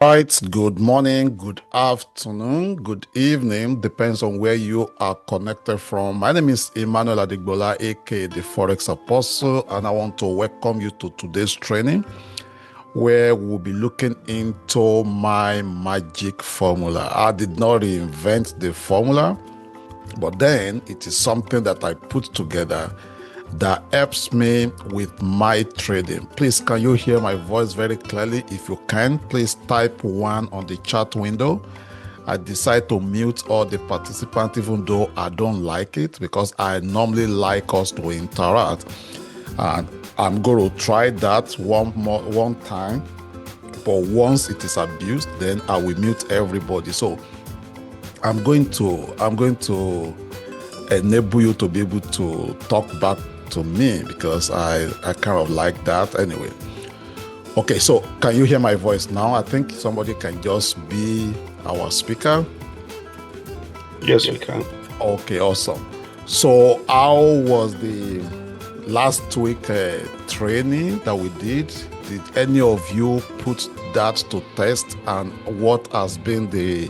Right, good morning, good afternoon, good evening, depends on where you are connected from. My name is Emmanuel Adigbola, aka the Forex Apostle, and I want to welcome you to today's training where we'll be looking into my magic formula. I did not reinvent the formula, but then it is something that I put together that helps me with my trading. Please, can you hear my voice very clearly? If you can, please type 1 on the chat window. I decide to mute all the participants even though I don't like it, because I normally like us to interact. And I'm going to try that one time, but once it is abused, then I will mute everybody. So I'm going to enable you to be able to talk back to me, because I kind of like that anyway. Okay, so can you hear my voice now? I think somebody can just be our speaker. Yes, we can. Okay, awesome. So how was the last week training that we did? Did any of you put that to test, and what has been the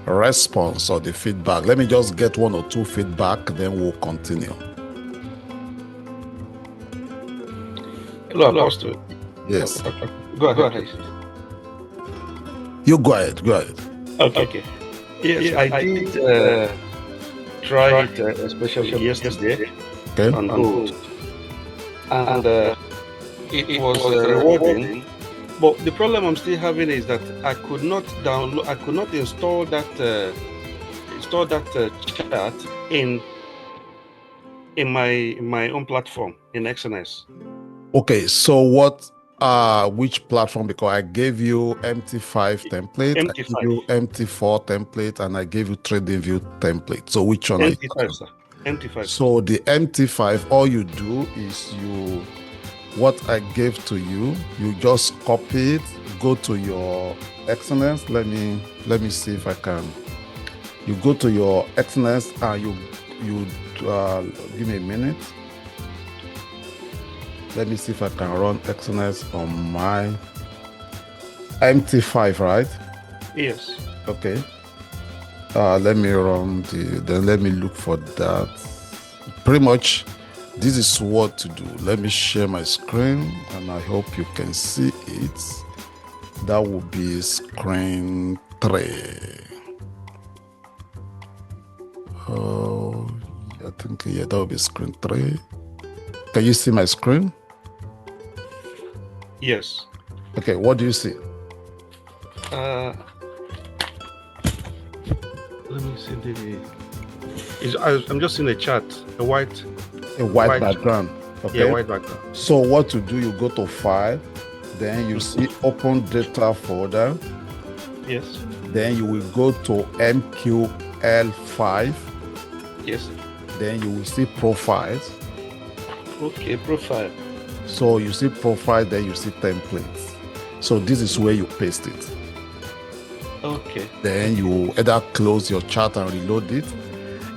response or the feedback? Let me just get 1 or 2 feedback, then we'll continue. Hello, Apostle. Yes. Go ahead. You go ahead. Okay. Yes, I did try it, especially yesterday Okay. on gold, and it was rewarding. But the problem I'm still having is that I could not install that chart in my own platform in XNS. Okay, so which platform? Because I gave you MT5 template, I gave you MT4 template, and I gave you TradingView template. So which one? MT5, sir. MT5. So the MT5, all you do is what I gave to you, you just copy it, go to your XNS. Let me see if I can. You go to your XNS and you give me a minute. Let me see if I can run XNS on my MT5, right? Yes. Okay. Let me run then let me look for that. Pretty much, this is what to do. Let me share my screen, and I hope you can see it. That will be screen 3. Oh, I think, yeah, that will be screen 3. Can you see my screen? Yes. Okay, what do you see? Let me see I'm just in a chart, a white background. Okay. Yeah, white background. So what to do? You go to File, then you see Open Data Folder. Yes. Then you will go to MQL5. Yes. Then you will see Profiles. Okay, Profile. So you see Profile, then you see Templates. So this is where you paste it. Okay. Then you either close your chart and reload it.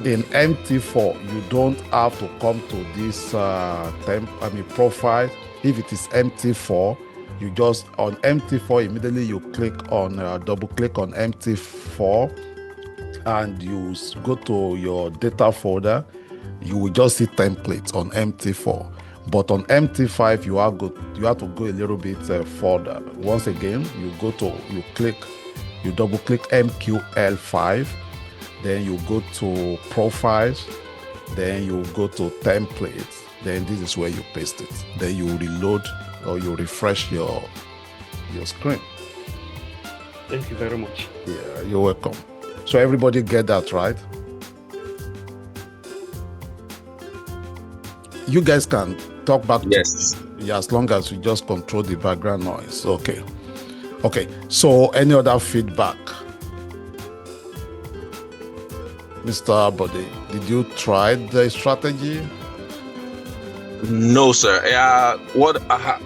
In MT4, you don't have to come to this profile. If it is MT4, you just on MT4 immediately you click on double click on MT4, and you go to your data folder. You will just see templates on MT4. But on MT5, you have to go a little bit further. Once again, you double click MQL5, then you go to Profiles, then you go to Templates. Then this is where you paste it. Then you reload or you refresh your screen. Thank you very much. Yeah, you're welcome. So everybody get that, right? You guys can talk back. Yes. As long as you just control the background noise. Okay. So any other feedback? Mr. Bode, did you try the strategy? No, sir. What I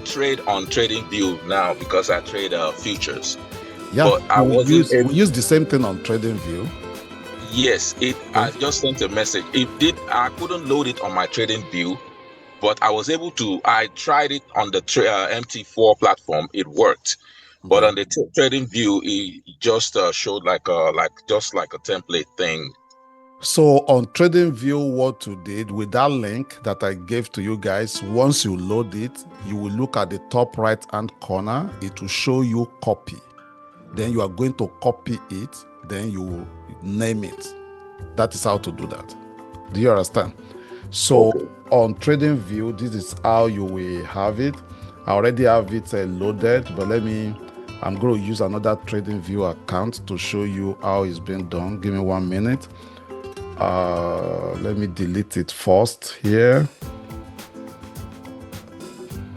trade on TradingView now because I trade futures. Yeah, but I we use the same thing on TradingView. Yes, I just sent a message. I couldn't load it on my TradingView, but I was able to. I tried it on the MT4 platform. It worked, But on the trading view, it just showed like a template thing. So on TradingView, what you did with that link that I gave to you guys, once you load it, you will look at the top right hand corner. It will show you copy. Then you are going to copy it. Then you will name it. That is how to do that. Do you understand? So on TradingView, this is how you will have it. I already have it loaded, but I'm going to use another TradingView account to show you how it's been done. Give me 1 minute. Let me delete it first here.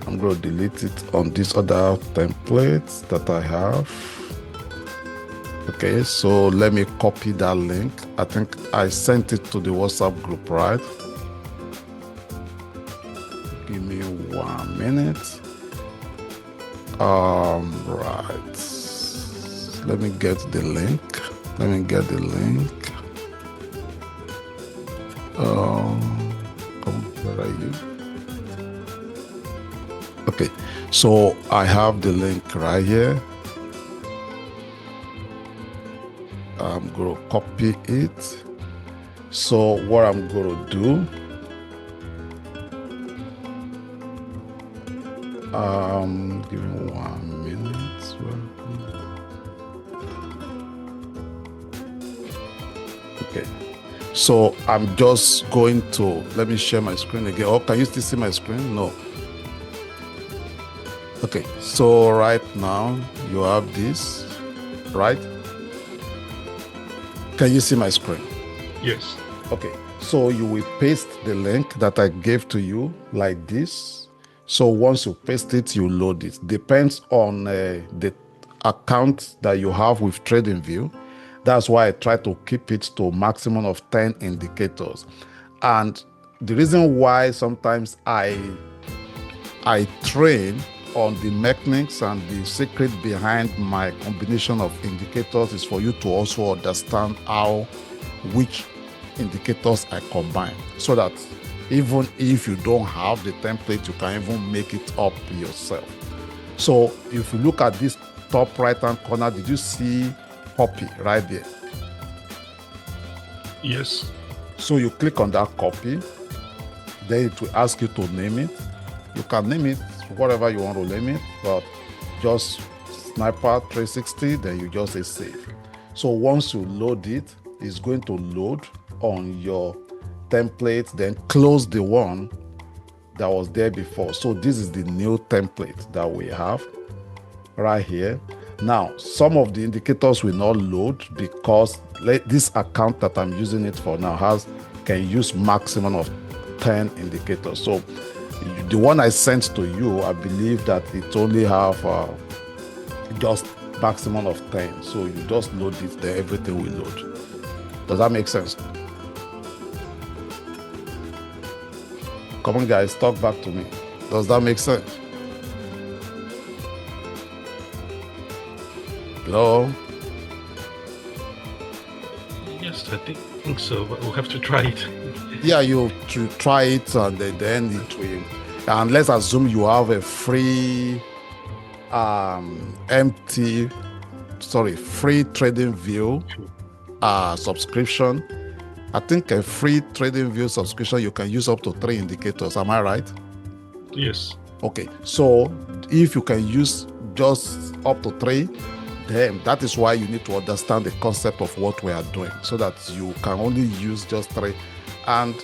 I'm going to delete it on this other template that I have. Okay, so let me copy that link. I think I sent it to the WhatsApp group, right? Give me 1 minute. Right. Let me get the link. Where are you? Okay, so I have the link right here. I'm going to copy it. So what I'm going to do, give me 1 minute. Okay, so I'm just going to, let me share my screen again. Oh, can you still see my screen? No. Okay, so right now you have this, right? Can you see my screen? Yes. Okay, so you will paste the link that I gave to you like this. So once you paste it, you load it. Depends on the account that you have with TradingView. That's why I try to keep it to a maximum of 10 indicators. And the reason why sometimes I train on the mechanics and the secret behind my combination of indicators is for you to also understand which indicators I combine, so that even if you don't have the template, you can even make it up yourself. So if you look at this top right hand corner, did you see copy right there? Yes. So you click on that copy, then it will ask you to name it. You can name it whatever you want to name it, but just Sniper 360, then you just say save. So once you load it, it's going to load on your template, then close the one that was there before. So this is the new template that we have right here. Now, some of the indicators will not load because this account that I'm using it for now can use maximum of 10 indicators. So the one I sent to you, I believe that it only have just maximum of 10. So you just load it, then everything will load. Does that make sense? Come on, guys, talk back to me. Does that make sense? Hello? Yes, I think so, but we'll have to try it. Yeah, you to try it, and then it will. And let's assume you have a free free TradingView subscription. I think a free TradingView subscription, you can use up to 3 indicators. Am I right? Yes. Okay, so if you can use just up to 3, then that is why you need to understand the concept of what we are doing, so that you can only use just 3. And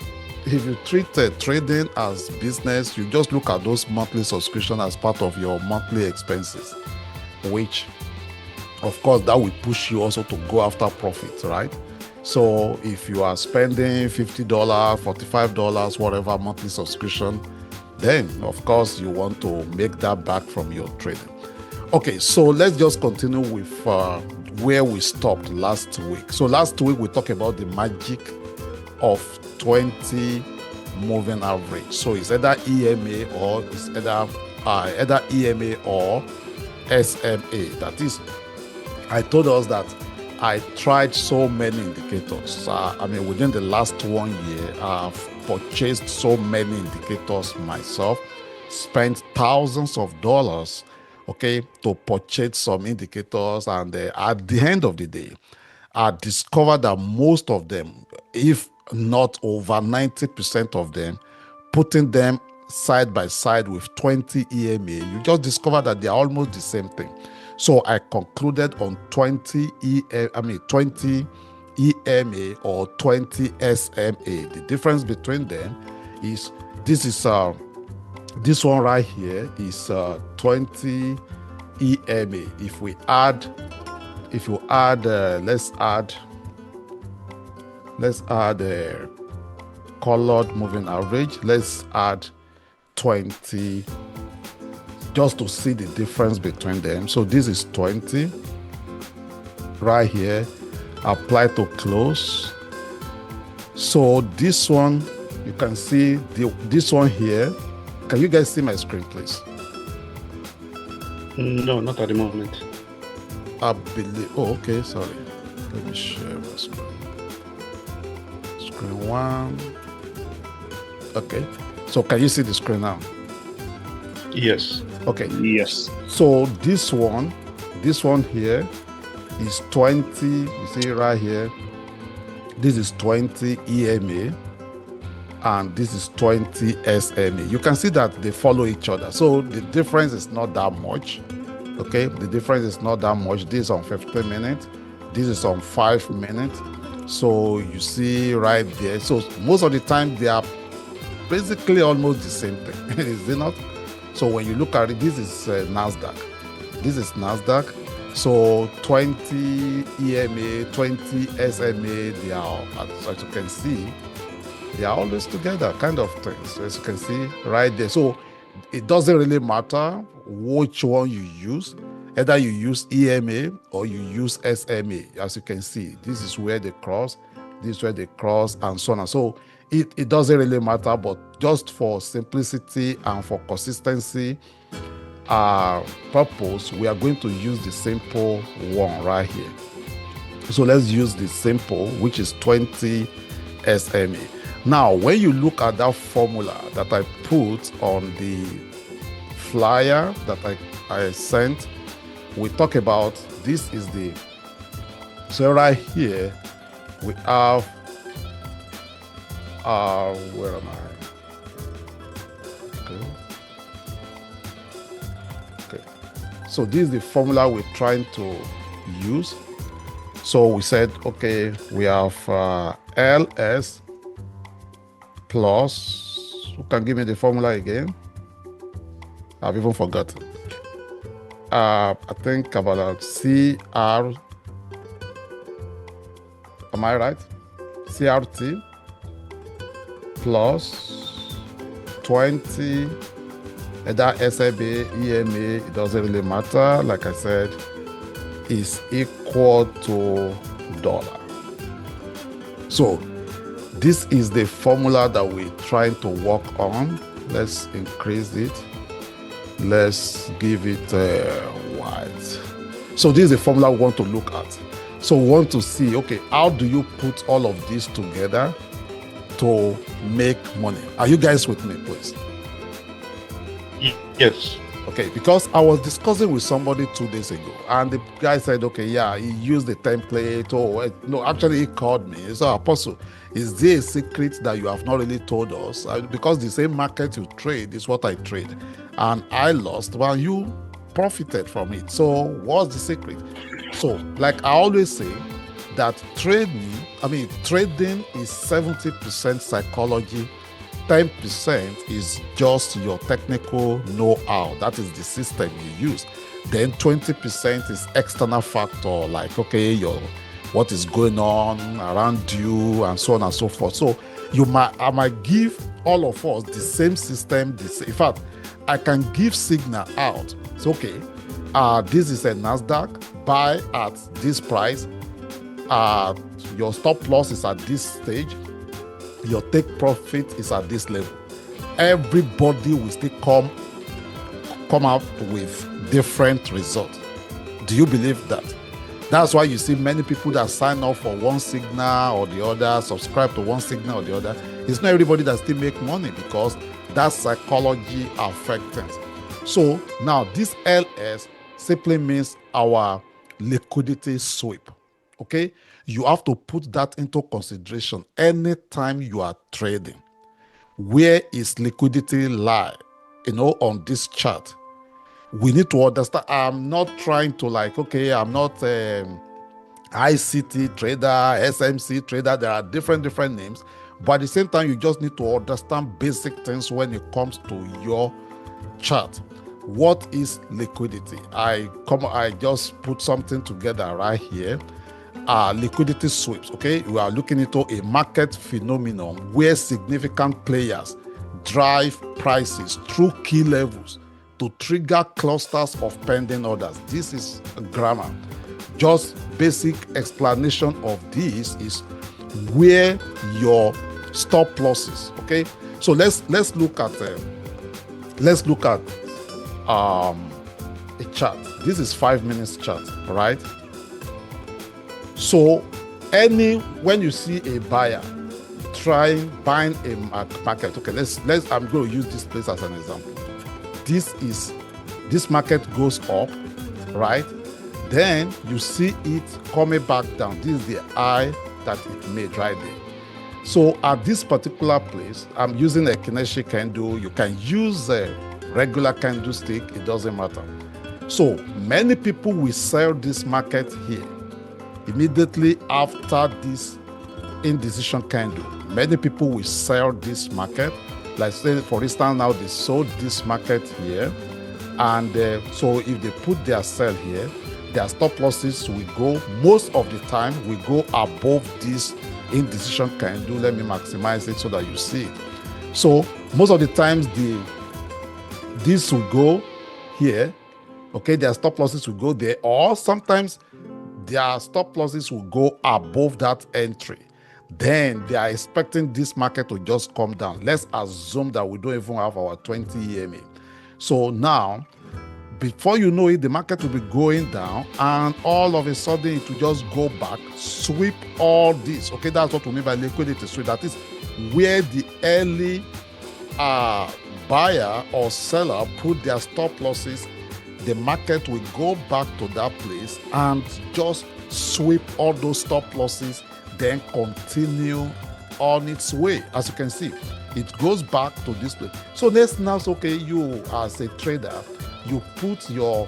if you treat trading as business, you just look at those monthly subscriptions as part of your monthly expenses, which of course that will push you also to go after profits, right? So if you are spending $50, $45, whatever monthly subscription, then of course you want to make that back from your trading. Okay, so let's just continue with where we stopped last week. So last week we talked about the magic of 20 moving average. So it's either EMA or it's either EMA or SMA. That is, I told us that I tried so many indicators. Within the last 1 year, I've purchased so many indicators myself, spent thousands of dollars okay, to purchase some indicators. And at the end of the day, I discovered that most of them, if not over 90% of them, putting them side by side with 20 EMA, you just discover that they are almost the same thing. So I concluded on 20 EMA or 20 SMA. The difference between them is this one right here is 20 EMA. If you add, let's add colored moving average. Let's add 20 just to see the difference between them. So this is 20 right here. Apply to close. So this one, you can see this one here. Can you guys see my screen, please? No, not at the moment. I believe. Oh, okay. Sorry. Let me share my screen. Screen one. Okay. So can you see the screen now? Yes. Okay. Yes. So this one here is 20. You see right here. This is 20 EMA. And this is 20 SMA. You can see that they follow each other. So the difference is not that much. Okay, the difference is not that much. This is on 15 minutes. This is on 5 minutes. So you see right there. So most of the time they are basically almost the same thing. Is it not? So when you look at it, this is NASDAQ. This is NASDAQ. So 20 EMA, 20 SMA, they are, as you can see, they are always together, kind of things, as you can see right there. So it doesn't really matter which one you use, either you use EMA or you use SMA. As you can see, this is where they cross, this is where they cross, and so on. So it doesn't really matter, but just for simplicity and for consistency purpose, we are going to use the simple one right here. So let's use the simple, which is 20 SMA. Now, when you look at that formula that I put on the flyer that I sent, we talk about this is the, so right here, we have, where am I? Okay. So this is the formula we're trying to use. So we said, okay, we have LS plus, who can give me the formula again? I've even forgotten. I think about CR, am I right? CRT plus 20, either SAB, EMA, it doesn't really matter. Like I said, is equal to dollar. So this is the formula that we're trying to work on. Let's increase it. Let's give it white. So this is the formula we want to look at. So we want to see, okay, how do you put all of this together to make money? Are you guys with me, please? Yes. Okay, because I was discussing with somebody 2 days ago, and the guy said, okay, yeah, he used the template. Oh, no, actually he called me. So, Apostle, is there a secret that you have not really told us? Because the same market you trade is what I trade, and I lost while you profited from it. So what's the secret? So, like I always say, that trading is 70% psychology, 10% is just your technical know-how. That is the system you use. Then 20% is external factor, like, okay, what is going on around you and so on and so forth. So I might give all of us the same system. In fact, I can give signal out. It's okay. This is a NASDAQ, buy at this price. Your stop loss is at this stage. Your take profit is at this level. Everybody will still come out with different results. Do you believe that? That's why you see many people that sign up for one signal or the other, subscribe to one signal or the other. It's not everybody that still make money, because that's psychology affects things. So now this LS simply means our liquidity sweep. Okay, you have to put that into consideration anytime you are trading. Where is liquidity lie? On this chart, we need to understand. I'm not trying to I'm not ICT trader, SMC trader. There are different names, but at the same time, you just need to understand basic things when it comes to your chart. What is liquidity? I just put something together right here. Liquidity sweeps. Okay, we are looking into a market phenomenon where significant players drive prices through key levels to trigger clusters of pending orders. This is grammar. Just basic explanation of this is where your stop losses. Okay, so let's look at a chart. This is 5 minutes chart, right? So when you see a buyer buying a market, okay, I'm going to use this place as an example. This market goes up, right? Then you see it coming back down. This is the high that it made right there. So at this particular place, I'm using a kinetic candle. You can use a regular candlestick, it doesn't matter. So many people will sell this market here immediately after this indecision candle. Many people will sell this market. Like say, for instance, now they sold this market here, and so if they put their sell here, their stop losses will go, most of the time, will go above this indecision candle. Let me maximize it so that you see it. So most of the times, this will go here. Okay, their stop losses will go there, or sometimes their stop losses will go above that entry. Then they are expecting this market to just come down. Let's assume that we don't even have our 20 EMA. So now, before you know it, the market will be going down, and all of a sudden it will just go back, sweep all this. Okay, that's what we mean by liquidity sweep. That is where the early buyer or seller put their stop losses. The market will go back to that place and just sweep all those stop losses, then continue on its way. As you can see, it goes back to this place. So let's now say, okay, you as a trader, you put your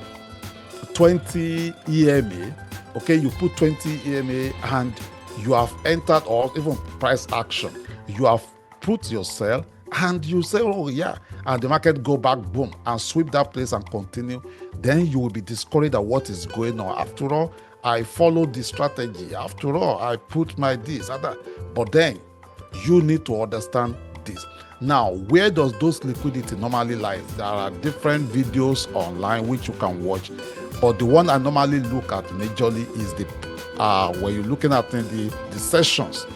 20 EMA, okay, you put 20 EMA and you have entered, or even price action, you have put your sell, and you say, oh yeah, and the market go back, boom, and sweep that place and continue, then you will be discouraged at what is going on. After all, I followed the strategy. After all, I put my this and that. But then you need to understand this. Now, where does those liquidity normally lie? There are different videos online which you can watch, but the one I normally look at majorly is the when you're looking at the sessions.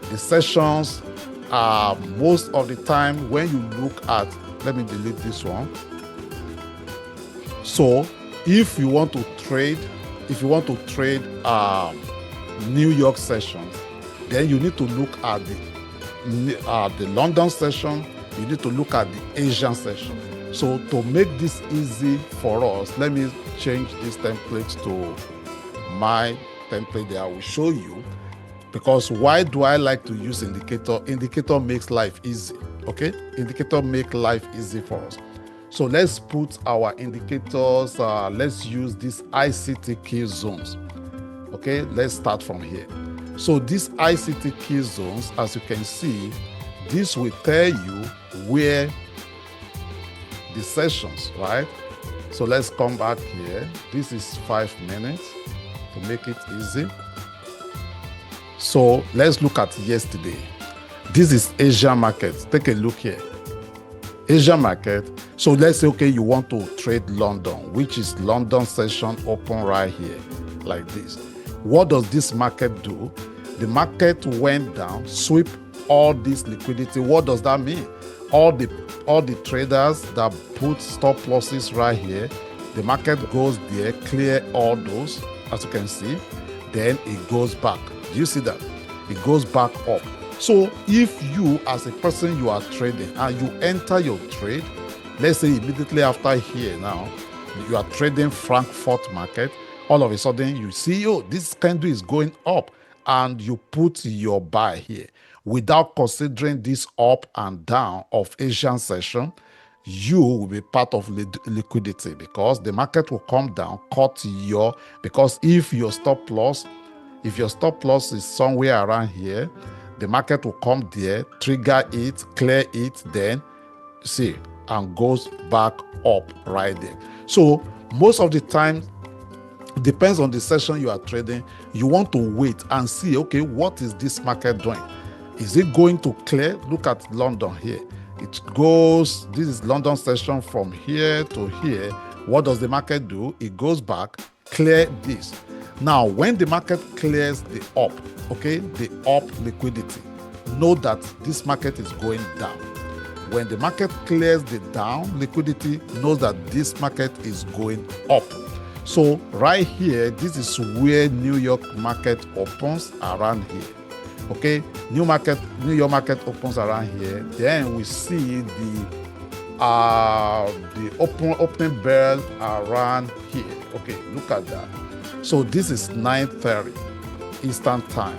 The sessions are most of the time when you look at, let me delete this one. So if you want to trade New York sessions, then you need to look at the London session, you need to look at the Asian session. So to make this easy for us, let me change this template to my template that I will show you. Because why do I like to use indicator? Indicator makes life easy, okay? Indicator make life easy for us. So let's put our indicators, let's use these ICT key zones. Okay, let's start from here. So these ICT key zones, as you can see, this will tell you where the sessions, right? So let's come back here. This is 5 minutes to make it easy. So let's look at yesterday. This is Asia market. Take a look here. Asia market. So let's say, okay, you want to trade London, which is London session open right here, like this. What does this market do? The market went down, sweep all this liquidity. What does that mean? All the traders that put stop losses right here, the market goes there, clear all those, as you can see, then it goes back. Do you see that? It goes back up. So if you, as a person, you are trading and you enter your trade, let's say immediately after here now, you are trading Frankfurt market, all of a sudden you see, oh, this candle is going up, and you put your buy here without considering this up and down of Asian session, you will be part of liquidity, because the market will come down, cut your, because if your stop loss is somewhere around here, the market will come there, trigger it, clear it, then see, and goes back up right there. So most of the time, depends on the session you are trading, you want to wait and see, okay, what is this market doing? Is it going to clear? Look at London here. It goes, this is London session from here to here. What does the market do? It goes back, clear this. Now, when the market clears the up, okay, the up liquidity, know that this market is going down. When the market clears the down liquidity, know that this market is going up. So right here, this is where New York market opens around here. Okay, New York market opens around here. Then we see the opening bell around here. Okay, look at that. So this is 9:30 Eastern time.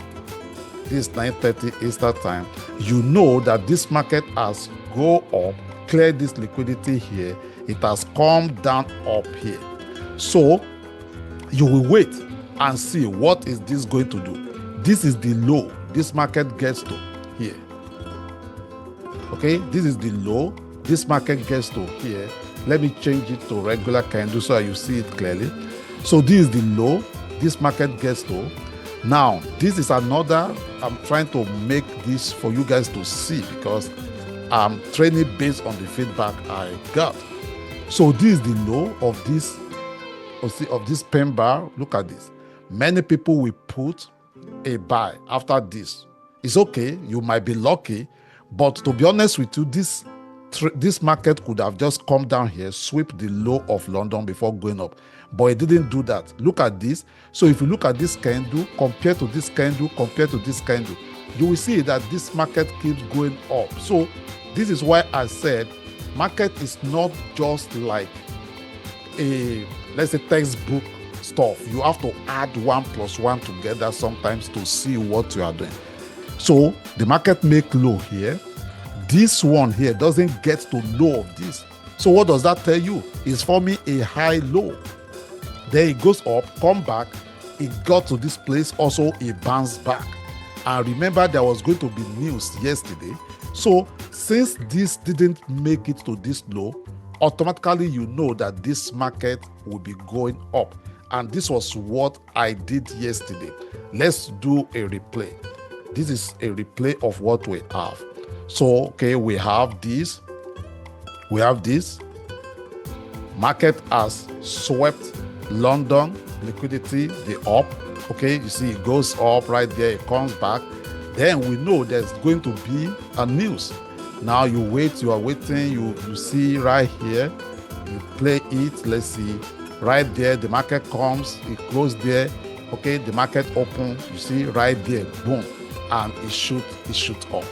This is 9:30 Eastern time. You know that this market has go up, clear this liquidity here. It has come down up here. So you will wait and see what is this going to do. This is the low this market gets to here. Okay, this is the low this market gets to here. Let me change it to regular candle so you see it clearly. So this is the low this market gets to. Now this is another, I'm trying to make this for you guys to see, because I'm training based on the feedback I got. So this is the low of this pen bar. Look at this. Many people will put a buy after this. It's okay, you might be lucky, but to be honest with you, this market could have just come down here, sweep the low of London before going up, but it didn't do that. Look at this. So if you look at this candle compared to this candle compared to this candle, you will see that this market keeps going up. So this is why I said market is not just like a, let's say, textbook stuff. You have to add 1 + 1 together sometimes to see what you are doing. So the market make low here. This one here doesn't get to low of this. So what does that tell you? It's forming a high low. Then it goes up, come back. It got to this place, also it bounced back. And remember, there was going to be news yesterday. So since this didn't make it to this low, automatically you know that this market will be going up. And this was what I did yesterday. Let's do a replay. This is a replay of what we have. So, okay, we have this. Market has swept London liquidity, the up. Okay, you see it goes up right there, it comes back. Then we know there's going to be a news. Now you wait, you are waiting, you see right here, you play it, let's see. Right there, the market comes, it closes there. Okay, the market open, you see right there, boom, and it shoot up.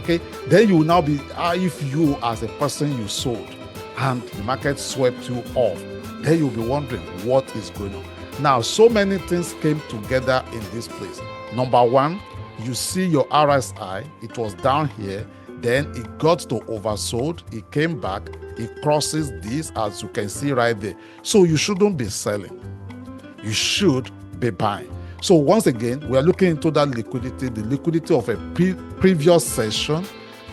Okay, then you will now be, if you as a person you sold and the market swept you off, then you'll be wondering what is going on. Now, so many things came together in this place. Number one, you see your RSI, it was down here, then it got to oversold, it came back, it crosses this, as you can see right there. So you shouldn't be selling, you should be buying. So once again, we are looking into that liquidity, the liquidity of a previous session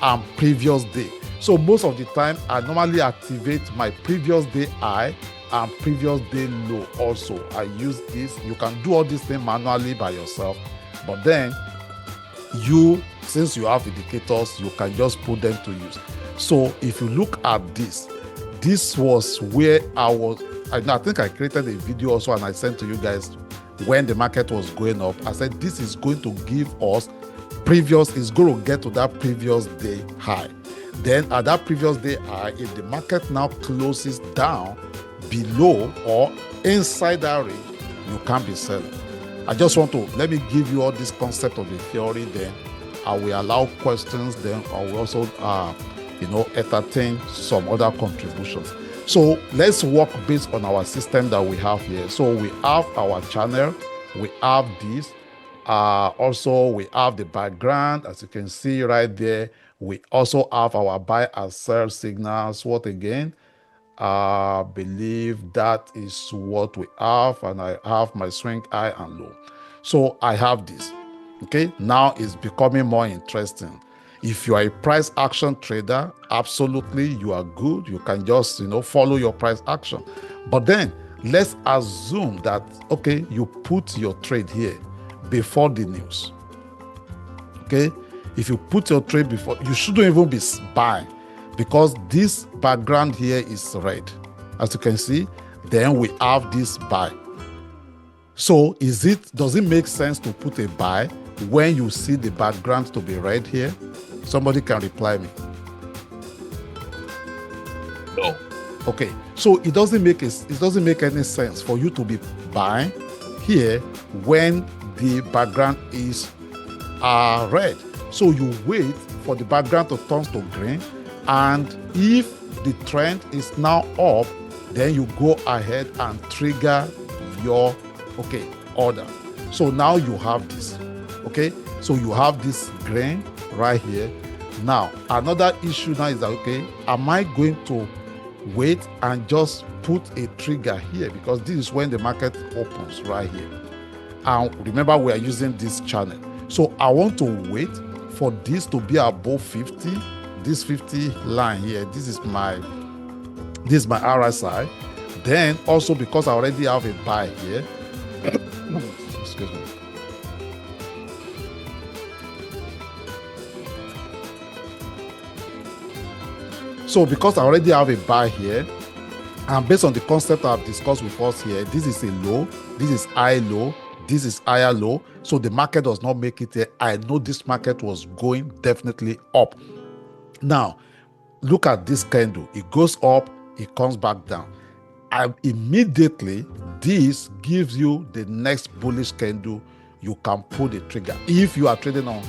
and previous day. So most of the time, I normally activate my previous day high and previous day low also. I use this. You can do all these things manually by yourself, but then since you have indicators, you can just put them to use. So if you look at this was where I think I created a video also and I sent to you guys when the market was going up. I said this is going to give us it's going to get to that previous day high. Then at that previous day high, if the market now closes down below or inside that range, you can't be selling. I just want to let me give you all this concept of the theory, then I will allow questions, then I will also entertain some other contributions. So let's work based on our system that we have here. So we have our channel, we have this. Also, we have the background, as you can see right there. We also have our buy and sell signals. What again? I believe that is what we have, and I have my swing high and low. So I have this. Okay, now it's becoming more interesting. If you are a price action trader, absolutely you are good. You can just follow your price action. But then let's assume that okay, you put your trade here before the news. Okay, if you put your trade before, you shouldn't even be buying, because this background here is red, as you can see. Then we have this buy. So does it make sense to put a buy when you see the background to be red here? Somebody can reply me. No. Okay, so it doesn't make any sense for you to be buying here when the background is red. So you wait for the background to turn to green, and if the trend is now up, then you go ahead and trigger your order. So now you have this. Okay, so you have this green right here. Now another issue now is that am I going to wait and just put a trigger here, because this is when the market opens right here, and remember we are using this channel. So I want to wait for this to be above 50, this 50 line here. This is my RSI. Then also, because I already have a buy here, excuse me. So because I already have a buy here, and based on the concept I've discussed with us here, this is a low, this is high low, this is higher low. So the market does not make it here. I know this market was going definitely up. Now, look at this candle. It goes up, it comes back down. Immediately, this gives you the next bullish candle. You can pull the trigger if you are trading on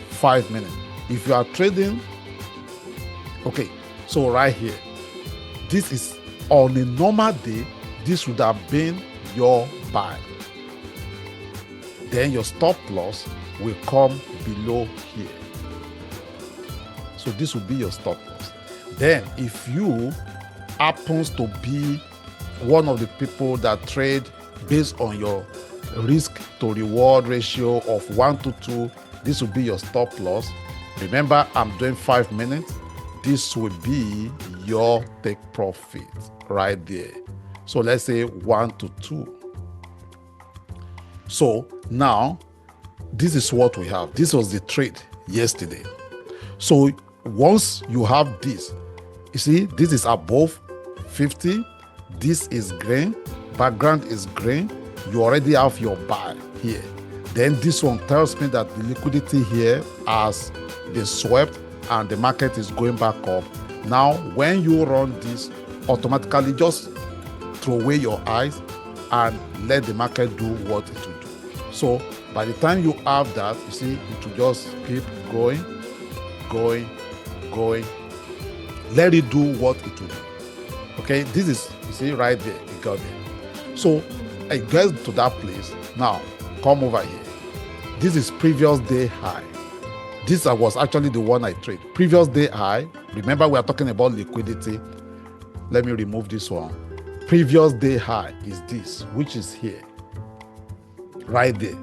5 minutes. If you are trading, so right here, this is on a normal day, this would have been your buy. Then your stop loss will come below here. So this will be your stop loss. Then if you happens to be one of the people that trade based on your risk to reward ratio of 1 to 2, this will be your stop loss. Remember, I'm doing 5 minutes. This will be your take profit right there. So let's say 1 to 2. So now this is what we have. This was the trade yesterday. So once you have this, you see, this is above 50. This is green. Background is green. You already have your buy here. Then this one tells me that the liquidity here has been swept and the market is going back up. Now, when you run this, automatically just throw away your eyes and let the market do what it will do. So by the time you have that, you see, it will just keep going. Let it do what it will do. Okay, this is, you see, right there, it got there. So I get to that place. Now, come over here. This is previous day high. This was actually the one I trade. Previous day high. Remember, we are talking about liquidity. Let me remove this one. Previous day high is this, which is here. Right there.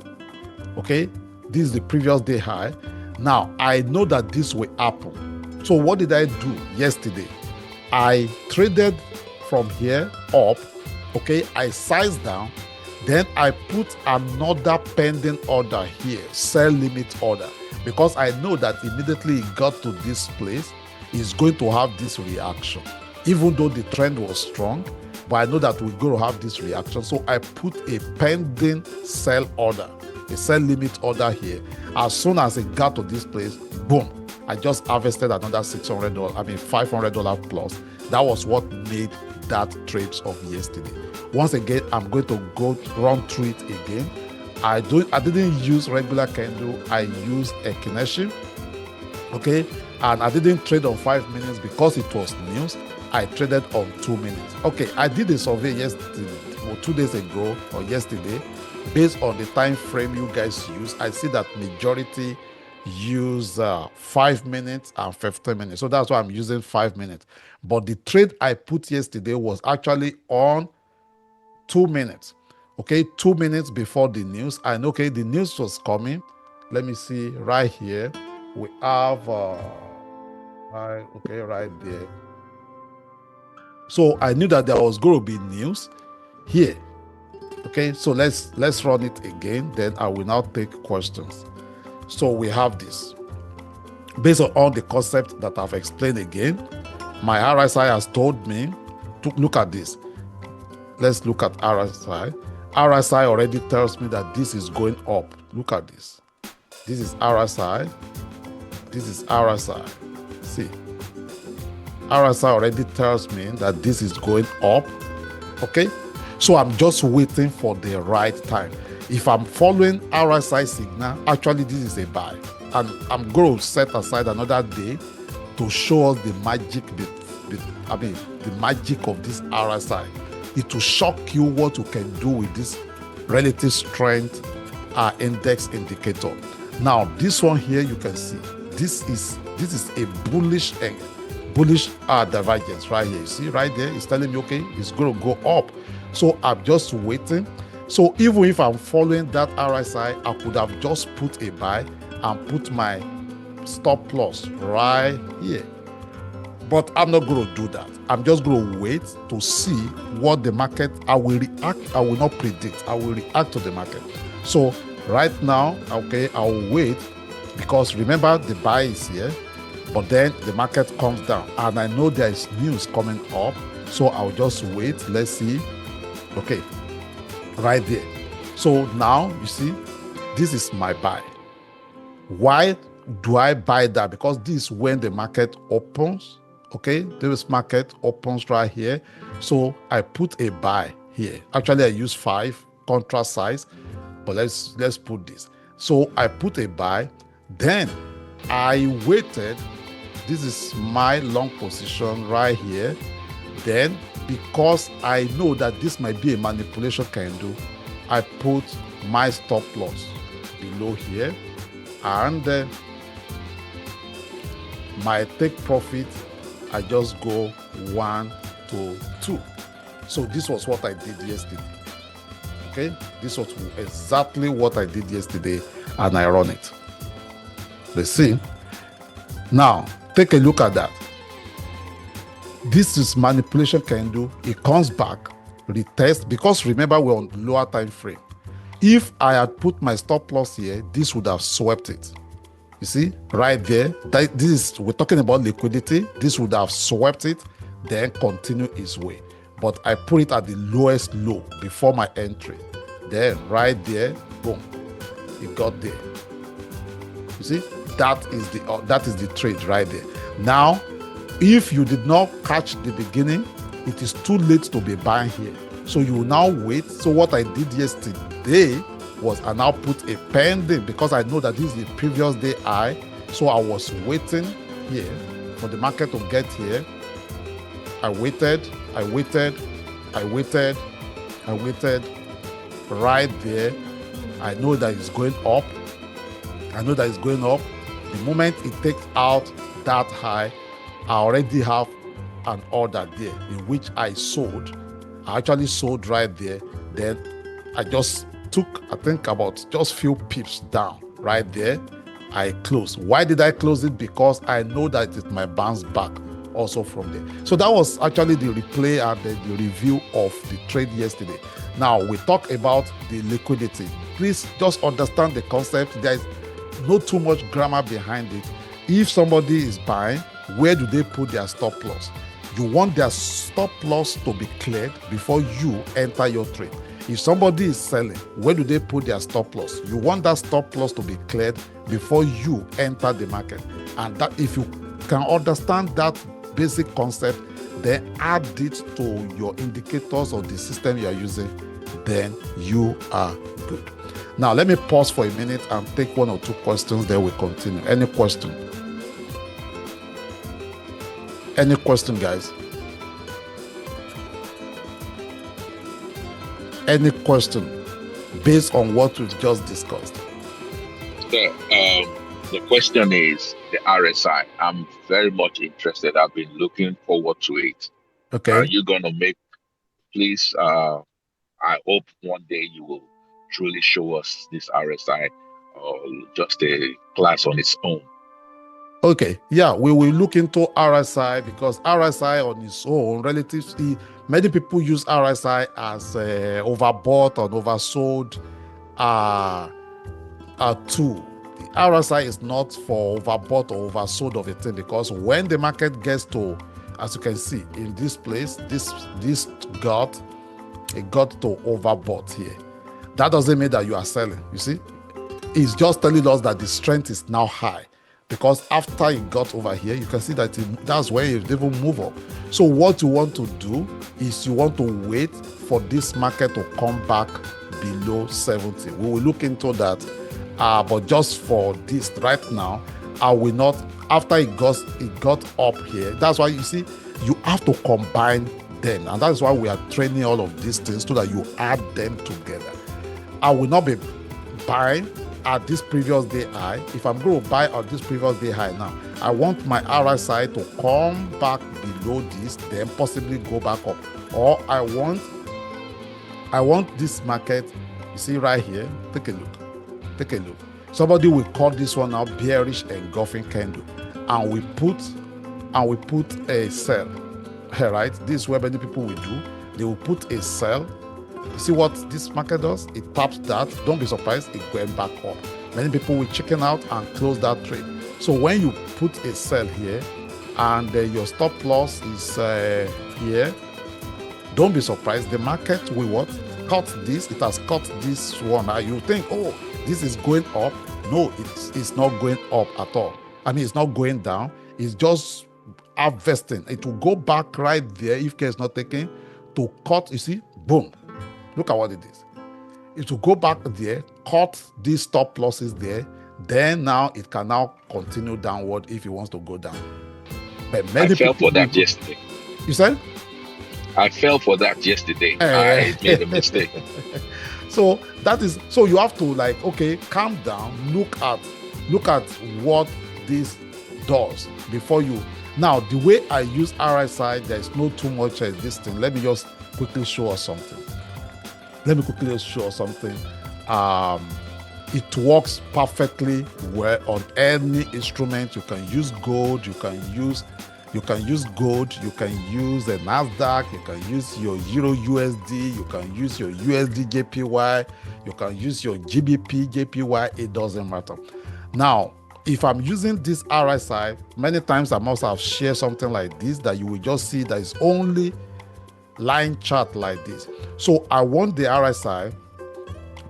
Okay? This is the previous day high. Now, I know that this will happen. So what did I do yesterday? I traded from here up. Okay? I sized down. Then I put another pending order here, sell limit order, because I know that immediately it got to this place, it's going to have this reaction. Even though the trend was strong, but I know that we're going to have this reaction. So I put a pending sell order, a sell limit order here. As soon as it got to this place, boom, I just harvested another $500 plus. That was what made that trade of yesterday. Once again, I'm going to go run through it again. I didn't use regular candle. I used a Kineshi. Okay, And I didn't trade on 5 minutes because it was news. I traded on 2 minutes. Okay, I did a survey yesterday, or 2 days ago, or yesterday, based on the time frame you guys use. I see that majority use 5 minutes and 15 minutes. So that's why I'm using 5 minutes. But the trade I put yesterday was actually on 2 minutes. Okay, 2 minutes before the news. And okay, the news was coming. Let me see right here. We have right there. So I knew that there was going to be news here. Okay, so let's run it again. Then I will now take questions. So we have this. Based on all the concepts that I've explained again, my RSI has told me to look at this. Let's look at RSI. RSI already tells me that this is going up. Look at this. This is RSI. This is RSI. See. RSI already tells me that this is going up. Okay? So I'm just waiting for the right time. If I'm following RSI signal, actually this is a buy. And I'm going to set aside another day to show us the magic the magic of this RSI. It will shock you what you can do with this relative strength index indicator. Now, this one here you can see. This is a bullish divergence right here. You see right there, it's telling me, okay, it's going to go up. So I'm just waiting. So even if I'm following that RSI, I could have just put a buy and put my stop loss right here. But I'm not going to do that. I'm just going to wait to see what the market, I will react. I will not predict. I will react to the market. So right now, okay, I'll wait because remember the buy is here, but then the market comes down and I know there is news coming up. So I'll just wait. Let's see. Okay, right there. So now you see, this is my buy. Why do I buy that? Because this is when the market opens. Okay, this market opens right here. So I put a buy here. Actually, I use 5 contrast size, but let's put this. So I put a buy, then I waited. This is my long position right here. Then because I know that this might be a manipulation candle, I put my stop loss below here, and my take profit, I just go 1 to 2. So this was what I did yesterday. Okay, this was exactly what I did yesterday, and I run it. Let's see. Now take a look at that. This is manipulation candle. It comes back, retest, because remember we're on lower time frame. If I had put my stop loss here, this would have swept it. You see, right there, we're talking about liquidity. This would have swept it, then continue its way. But I put it at the lowest low before my entry. Then right there, boom, it got there. You see, that is the trade right there. Now, if you did not catch the beginning, it is too late to be buying here. So you will now wait. So what I did yesterday was I now put a pending because I know that this is the previous day high. So I was waiting here for the market to get here. I waited right there. I know that it's going up. The moment it takes out that high, I already have an order there in which I sold. I actually sold right there. Then I just took, I think, about just few pips down right there. I closed. Why did I close it? Because I know that it might bounce back also from there. So that was actually the replay and the review of the trade yesterday. Now we talk about the liquidity. Please just understand the concept. There is no too much grammar behind it. If somebody is buying, where do they put their stop loss? You want their stop loss to be cleared before you enter your trade. If somebody is selling, where do they put their stop loss? You want that stop loss to be cleared before you enter the market. And that, if you can understand that basic concept, then add it to your indicators of the system you are using, then you are good. Now, let me pause for a minute and take 1 or 2 questions, then we continue. Any question? Any question, guys? Any question based on what we've just discussed? The question is the RSI. I'm very much interested. I've been looking forward to it. Okay. Are you going to make, please, I hope one day you will truly show us this RSI or just a class on its own. Okay, yeah, we will look into RSI because RSI on its own, relatively, many people use RSI as overbought or oversold tool. The RSI is not for overbought or oversold of a thing, because when the market gets to, as you can see in this place, this got to overbought here. That doesn't mean that you are selling. You see, it's just telling us that the strength is now high, because after it got over here, you can see that that's where it didn't move up. So what you want to do is you want to wait for this market to come back below 70. We will look into that, but just for this right now, I will not. After it got up here, that's why you see you have to combine them, and that's why we are training all of these things so that you add them together. I will not be buying at this previous day high. If I'm going to buy at this previous day high now, I want my RSI to come back below this, then possibly go back up. Or I want this market, you see right here, take a look. Somebody will call this one now bearish engulfing candle, and we put a sell. Right? This is what many people will do. They will put a sell. You see what this market does? It taps that. Don't be surprised, it went back up. Many people will chicken out and close that trade. So when you put a sell here and your stop loss is here, don't be surprised. The market will what? Cut this. It has cut this one. You think, oh, this is going up. No, it's not going up at all. I mean, it's not going down. It's just harvesting. It will go back right there if care is not taken to cut. You see, boom. Look at what it is. It will go back there, cut these stop losses there. Then now it can now continue downward if it wants to go down. But many I fell for that yesterday. You said? I fell for that yesterday. I made a mistake. So you have to, like, okay, calm down, look at what this does before you. Now, the way I use RSI, there's no too much this thing. Let me just quickly show us something. It works perfectly well on any instrument. You can use gold, you can use gold, you can use the Nasdaq, you can use your Euro USD, you can use your USD JPY, you can use your GBP JPY, it doesn't matter. Now, if I'm using this RSI, many times I must have shared something like this that you will just see that it's only line chart like this. So I want the RSI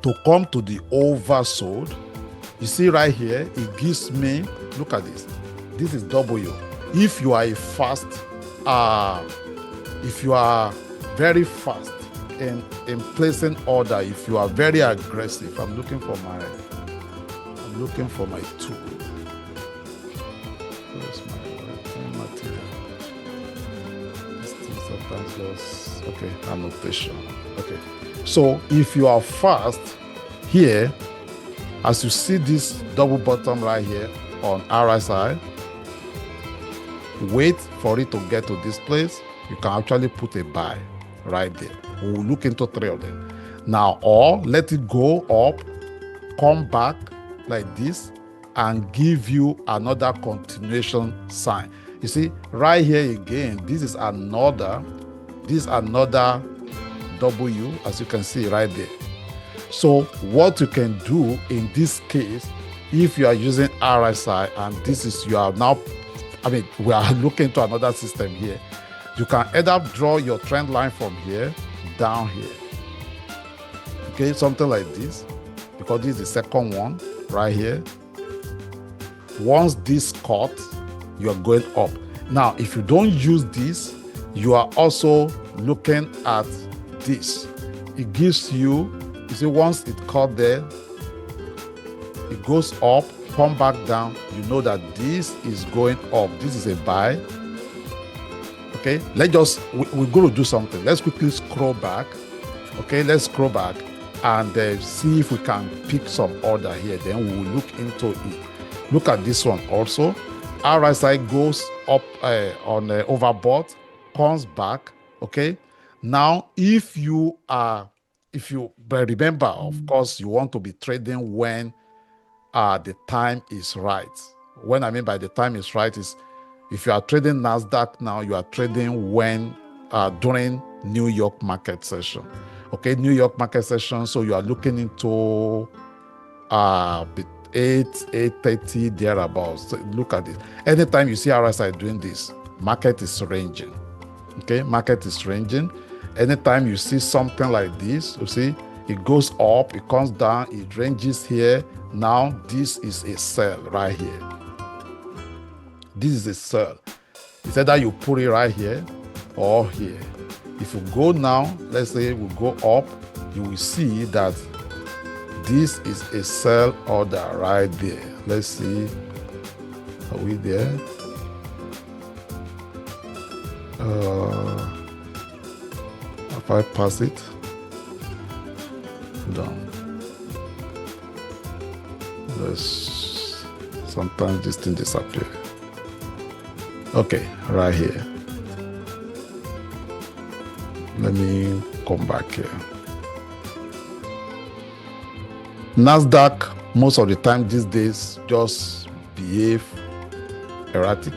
to come to the oversold. You see right here, it gives me, look at this. This is W. If you are if you are very fast in placing order, if you are very aggressive, I'm looking for my tool. Where's my material? This thing sometimes goes, okay, annotation. Okay. So if you are fast here, as you see this double bottom right here on RSI, wait for it to get to this place. You can actually put a buy right there. We'll look into 3 of them now, or let it go up, come back like this, and give you another continuation sign. You see right here again, this is another W, as you can see right there. So what you can do in this case, if you are using RSI and this is we are looking to another system here, you can either draw your trend line from here down here. Okay, something like this, because this is the second one right here. Once this cut, you are going up. Now, if you don't use this, you are also looking at this. It gives you see, once it cut there, it goes up, come back down. You know that this is going up. This is a buy. Okay, we're going to do something. Let's quickly scroll back. Okay, let's scroll back and see if we can pick some order here. Then we will look into it. Look at this one also. RSI goes up on overbought, comes back. Okay, now if you remember, of course, you want to be trading when the time is right. When I mean by the time is right is if you are trading NASDAQ now, you are trading when during New York market session. Okay, New York market session. So you are looking into 8:30 thereabouts. So look at it. Anytime you see RSI doing this, market is ranging. Okay, market is ranging. Anytime you see something like this, you see it goes up, it comes down, it ranges here. Now this is a sell right here. This is a sell. It's either you put it right here or here. If you go now, let's say we go up, you will see that this is a sell order right there. Let's see. Are we there? If I pass it down, sometimes this thing disappears. Okay, right here. Let me come back here. NASDAQ, most of the time these days, just behave erratic.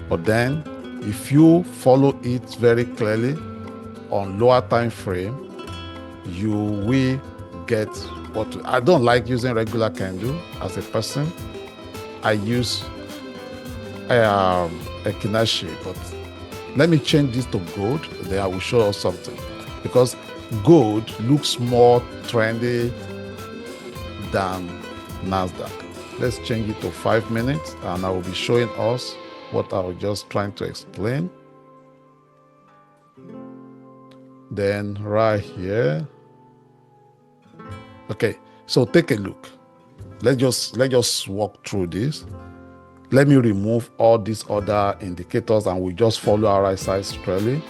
But then, if you follow it very clearly on lower time frame, you will get what I don't like using regular candle as a person. I use a Kinashi, but let me change this to gold. Then I will show us something, because gold looks more trendy than NASDAQ. Let's change it to 5 minutes, and I will be showing us what I was just trying to explain. Then right here. Okay, so take a look. Let's just walk through this. Let me remove all these other indicators and we just follow RSI strictly.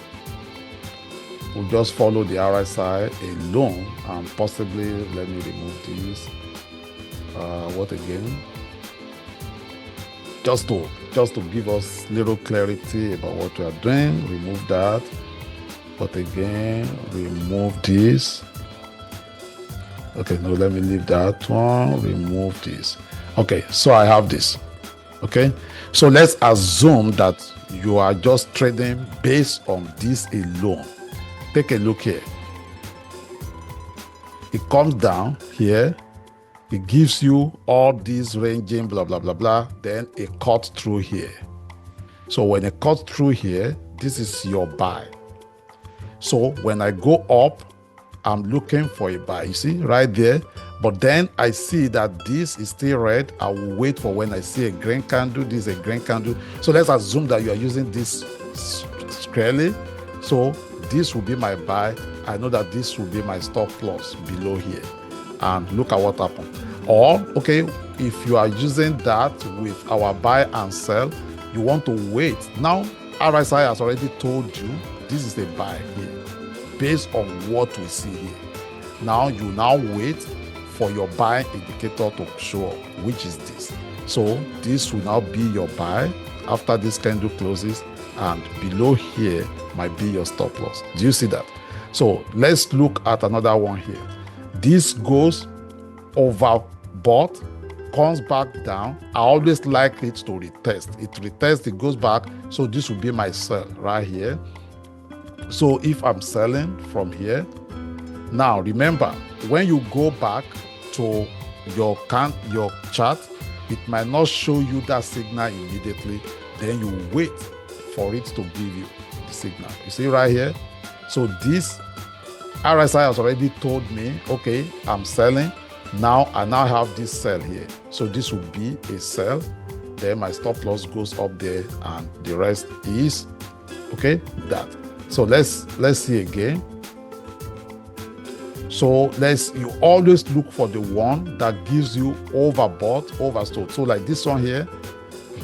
We'll just follow the RSI alone, and possibly let me remove this. What again? Just to give us little clarity about what we are doing. Remove that. But again, remove this. Okay, no, let me leave that one. Remove this. Okay, so I have this. Okay, so let's assume that you are just trading based on this alone. Take a look here. It comes down here. It gives you all these ranging, blah, blah, blah, blah. Then it cuts through here. So when it cuts through here, this is your buy. So when I go up, I'm looking for a buy. You see right there. But then I see that this is still red. I will wait for when I see a green candle. This is a green candle. So let's assume that you are using this squarely. So this will be my buy. I know that this will be my stop loss below here. And look at what happened. Or, okay, if you are using that with our buy and sell, you want to wait. Now, RSI has already told you this is a buy here, based on what we see here. Now, you now wait for your buy indicator to show up, which is this. So this will now be your buy after this candle closes, and below here might be your stop loss. Do you see that? So let's look at another one here. This goes overbought, comes back down. I always like it to retest. It retests, it goes back. So this will be my sell right here. So if I'm selling from here, now remember, when you go back to your chart, it might not show you that signal immediately. Then you wait for it to give you the signal. You see right here? So this RSI has already told me, okay, I'm selling. Now I have this sell here. So this will be a sell. Then my stop loss goes up there, and the rest is, okay, that. So let's see again. So you always look for the one that gives you overbought, oversold. So like this one here,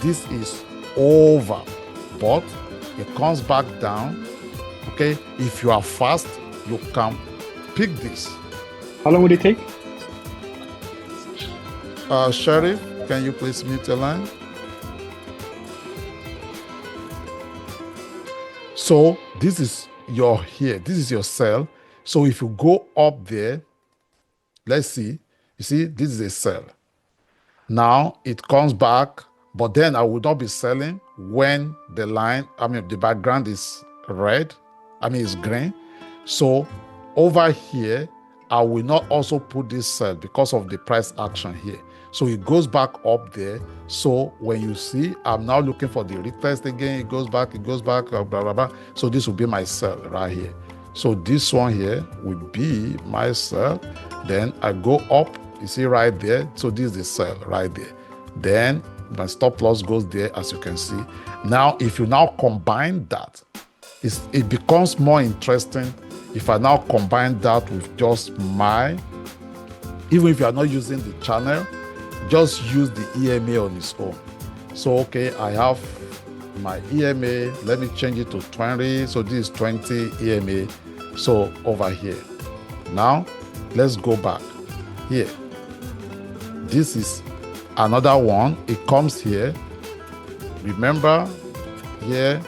this is overbought, it comes back down. Okay, if you are fast, you can pick this. How long would it take? Sheriff, can you please mute your line? So this is your here. This is your cell. So if you go up there, let's see. You see, this is a cell. Now it comes back, but then I will not be selling when the line, the background is red, it's green. So over here, I will not also put this sell because of the price action here. So it goes back up there. So when you see, I'm now looking for the retest again, it goes back, blah, blah, blah. So this will be my sell right here. So this one here will be my sell. Then I go up, you see right there. So this is the sell right there. Then my stop loss goes there, as you can see. Now, if you now combine that, it becomes more interesting if I now combine that with just even if you are not using the channel, just use the EMA on its own. So, okay, I have my EMA. Let me change it to 20. So this is 20 EMA. So over here. Now, let's go back. Here. This is another one. It comes here. Remember, here,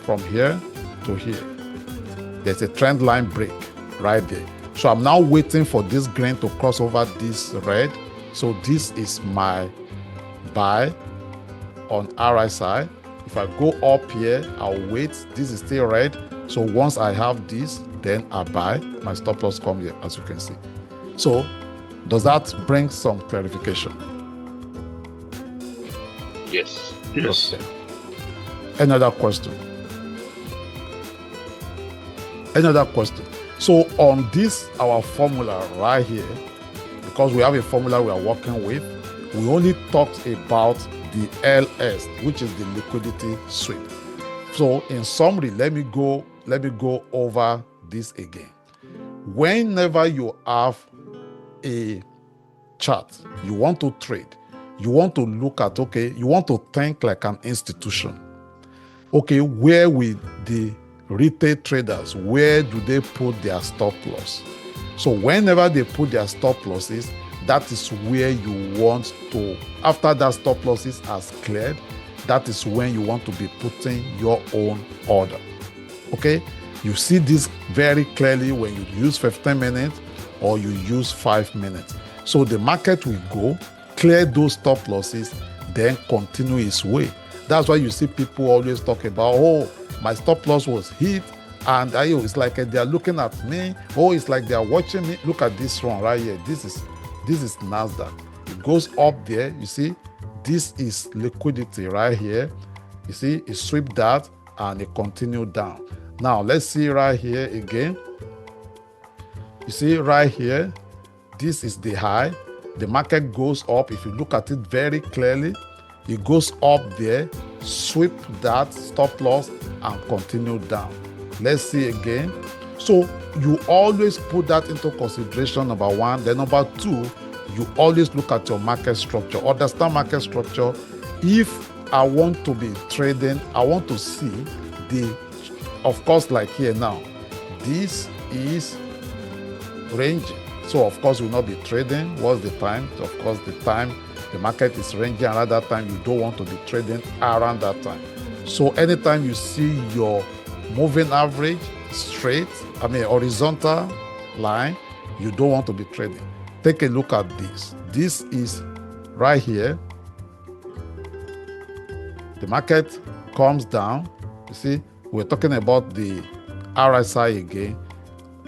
from here to here. There's a trend line break right there. So I'm now waiting for this green to cross over this red. So this is my buy on RSI. If I go up here, I'll wait. This is still red. So once I have this, then I buy. My stop loss come here, as you can see. So does that bring some clarification? Yes. Yes. Okay. Another question? Another question. So on this, our formula right here, because we have a formula we are working with, we only talked about the LS, which is the liquidity sweep. So in summary, let me go over this again. Whenever you have a chart, you want to trade, you want to look at, okay, you want to think like an institution. Okay, where with the retail traders, where do they put their stop loss? So whenever they put their stop losses, that is where you want to, after that stop losses has cleared, that is when you want to be putting your own order. Okay, you see this very clearly when you use 15 minutes or you use 5 minutes. So the market will go, clear those stop losses, then continue its way. That's why you see people always talk about, oh, my stop loss was hit, and it's like they are looking at me. Oh, it's like they are watching me. Look at this one right here. This is Nasdaq. It goes up there. You see, this is liquidity right here. You see, it swept that and it continued down. Now let's see right here again. You see right here, this is the high. The market goes up. If you look at it very clearly, it goes up there, sweep that stop loss and continue down. Let's see again. So you always put that into consideration, number one. Then number two, you always look at your market structure. Understand market structure. If I want to be trading, I want to see of course, like here now, this is ranging. So of course, we'll not be trading. What's the time? Of course, the time the market is ranging around that time, you don't want to be trading around that time. So anytime you see your moving average straight, horizontal line, you don't want to be trading. Take a look at this. This is right here. The market comes down. You see, we're talking about the RSI again.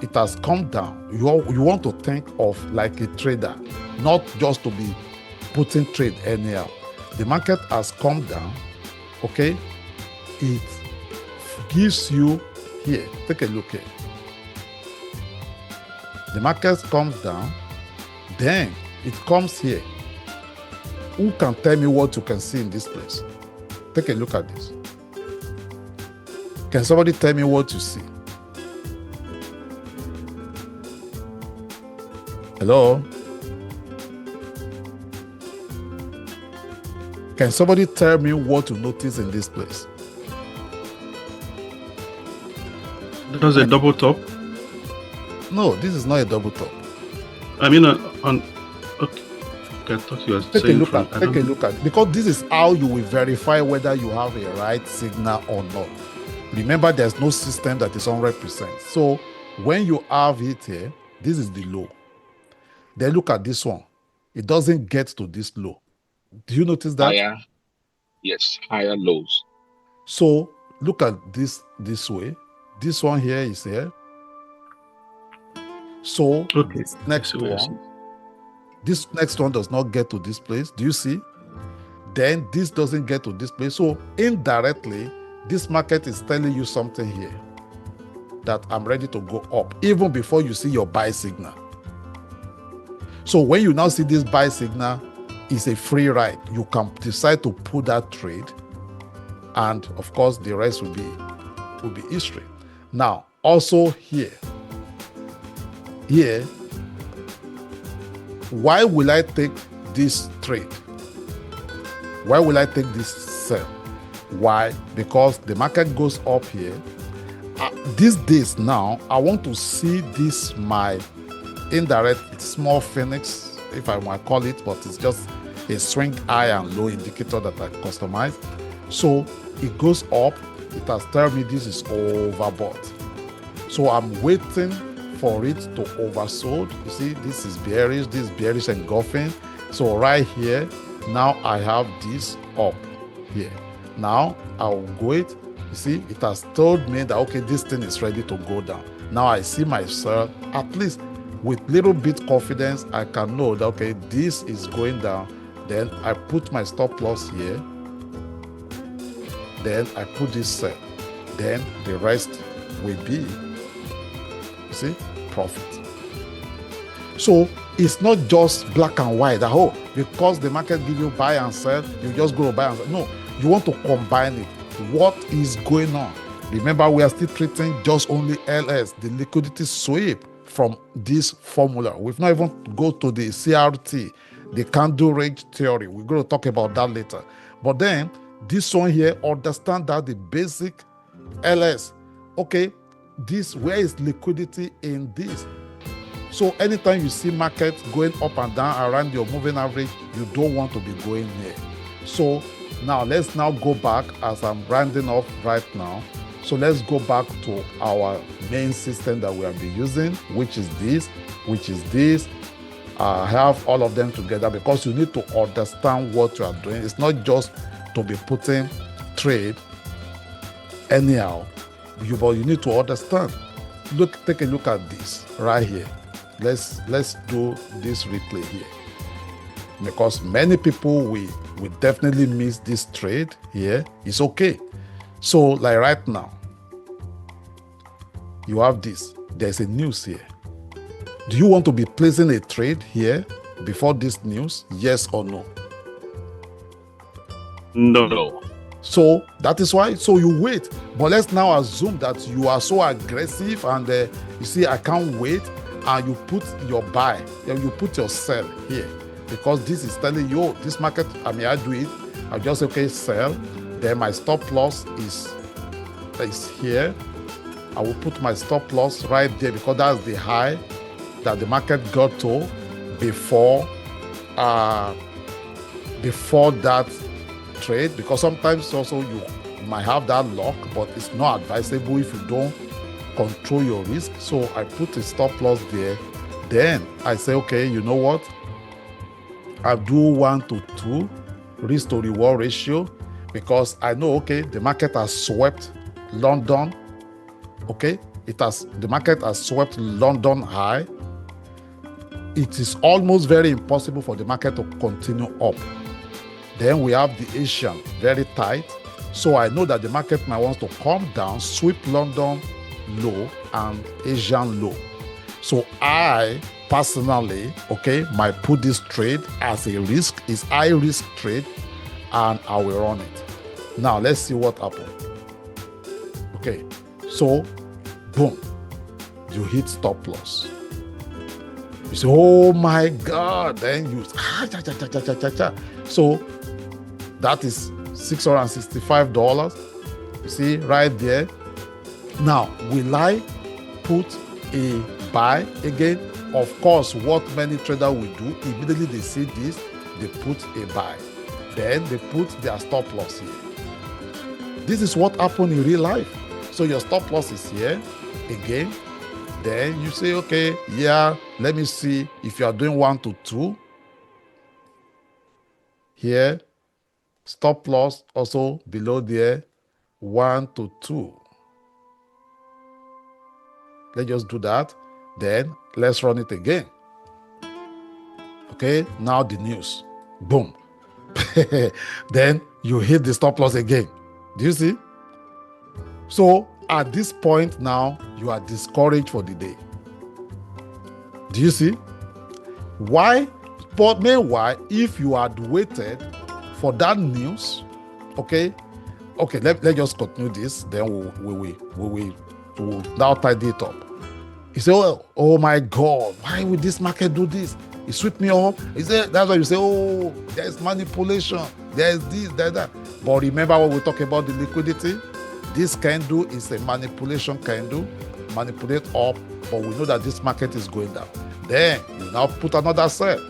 It has come down. You want to think of like a trader, not just to be putting trade anyhow. The market has come down. Okay, it gives you here. Take a look here. The market comes down, then it comes here. Who can tell me what you can see in this place? Take a look at this. Can somebody tell me what you see? Hello? Can somebody tell me what to notice in this place? That's a double top. No, this is not a double top. I mean, on okay. I thought you were Take a saying look from, at. Take a look at. Because this is how you will verify whether you have a right signal or not. Remember, there's no system that is 100%. So when you have it here, this is the low. Then look at this one. It doesn't get to this low. Do you notice that? Higher, yes, higher lows. So look at this way. This one here is here. So okay. this next one does not get to this place. Do you see? Then this doesn't get to this place. So indirectly, this market is telling you something here, that I'm ready to go up, even before you see your buy signal. So when you now see this buy signal, it's a free ride. You can decide to put that trade, and of course the rest will be history. Now also here, why will I take this trade? Why will I take this sell? Why? Because the market goes up here. These days now, I want to see this my indirect small phoenix, if I might call it, but it's just a swing high and low indicator that I customize. So it goes up. It has told me this is overbought. So I'm waiting for it to oversold. You see, this is bearish engulfing. So right here, now I have this up here. Now I'll go it. You see, it has told me that, okay, this thing is ready to go down. Now I see myself, at least with little bit confidence, I can know that, okay, this is going down. Then I put my stop loss here. Then I put this sell. Then the rest will be, you see, profit. So it's not just black and white. Oh, because the market give you buy and sell, you just go to buy and sell. No, you want to combine it. What is going on? Remember, we are still treating just only LS, the liquidity sweep from this formula. We've not even go to the CRT, the candle range theory. We're going to talk about that later. But then this one here, understand that the basic LS, okay, this, where is liquidity in this? So anytime you see markets going up and down around your moving average, you don't want to be going here. So now let's now go back as I'm rounding off right now. So let's go back to our main system that we have been using, which is this. I have all of them together because you need to understand what you are doing. It's not just to be putting trade anyhow, but you need to understand. Take a look at this right here. Let's do this replay here, because many people will definitely miss this trade here. It's okay. So like right now, you have this. There's a news here. Do you want to be placing a trade here before this news? Yes or no? No. So that is why. So you wait. But let's now assume that you are so aggressive and you see, I can't wait. And you put your buy, then you put your sell here, because this is telling you, this market, I mean, I do it. I just, okay, sell. Then my stop loss is here. I will put my stop loss right there, because that's the high that the market got to before that trade. Because sometimes also you might have that lock, but it's not advisable if you don't control your risk. So I put a stop loss there. Then I say, okay, you know what? I do 1 to 2 risk to reward ratio, because I know, okay, the market has swept London. Okay, the market has swept London high. It is almost very impossible for the market to continue up. Then we have the Asian very tight. So I know that the market might want to come down, sweep London low and Asian low. So I personally, okay, might put this trade as a risk. It's high risk trade, and I will run it. Now let's see what happened. Okay, so boom, you hit stop loss. You say, oh my God, then you so that is $665. You see right there. Now, will I put a buy again? Of course, what many traders will do, immediately they see this, they put a buy. Then they put their stop loss here. This is what happened in real life. So your stop loss is here again. Then you say, okay, yeah, let me see if you are doing 1 to 2. Here, stop loss also below there, 1 to 2. Let's just do that. Then let's run it again. Okay, now the news. Boom. Then you hit the stop loss again. Do you see? So at this point now, you are discouraged for the day. Do you see? Why? But meanwhile, if you had waited for that news, okay, let's just continue this. Then we will now tidy it up. You say, oh my God, why would this market do this? It sweep me up. That's why you say, oh, there's manipulation. There's this, there's that. But remember what we talk about the liquidity? This candle is a manipulation candle, manipulate up, but we know that this market is going down. Then you now put another sell.